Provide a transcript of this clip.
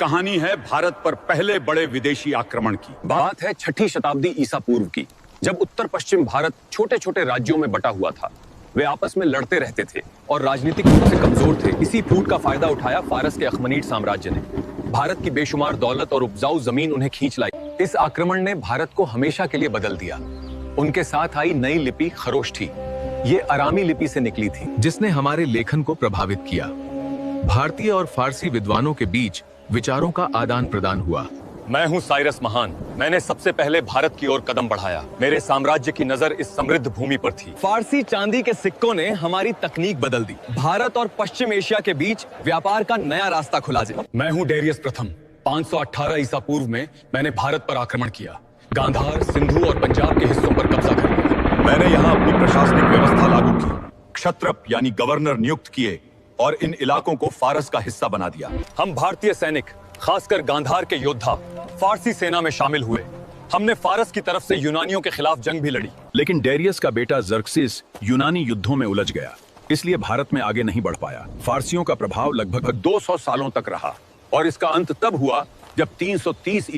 कहानी है भारत पर पहले बड़े विदेशी आक्रमण की। बात है 6ठी शताब्दी ईसा पूर्व की, जब उत्तर पश्चिम भारत छोटे छोटे राज्यों में बटा हुआ था। वे आपस में लड़ते रहते थे और राजनीतिक रूप से कमजोर थे। इसी फूट का फायदा उठाया फारस के अखमनीद साम्राज्य ने। भारत की बेशुमार दौलत और उपजाऊ जमीन उन्हें खींच लाई। इस आक्रमण ने भारत को हमेशा के लिए बदल दिया। उनके साथ आई नई लिपि खरोष्ठी। ये अरामी लिपि से निकली थी, जिसने हमारे लेखन को प्रभावित किया। भारतीय और फारसी विद्वानों के बीच विचारों का आदान प्रदान हुआ। मैं हूं साइरस महान। मैंने सबसे पहले भारत की ओर कदम बढ़ाया। मेरे साम्राज्य की नजर इस समृद्ध भूमि पर थी। फारसी चांदी के सिक्कों ने हमारी तकनीक बदल दी। भारत और पश्चिम एशिया के बीच व्यापार का नया रास्ता खुला। मैं हूं डेरियस प्रथम। 518 ईसा पूर्व में मैंने भारत पर आक्रमण किया। गांधार, सिंधु और पंजाब के हिस्सों पर कब्जा कर लिया। मैंने यहाँ अपनी प्रशासनिक व्यवस्था लागू की, क्षत्रप यानी गवर्नर नियुक्त किए और इन इलाकों को फारस का हिस्सा बना दिया। हम भारतीय सैनिक, खासकर गांधार के योद्धा, फारसी सेना में शामिल हुए। हमने फारस की तरफ से यूनानियों के खिलाफ जंग भी लड़ी। लेकिन डेरियस का बेटा जर्क्सिस यूनानी युद्धों में उलझ गया, इसलिए भारत में आगे नहीं बढ़ पाया। फारसियों का प्रभाव लगभग 200 सालों तक रहा और इसका अंत तब हुआ जब 330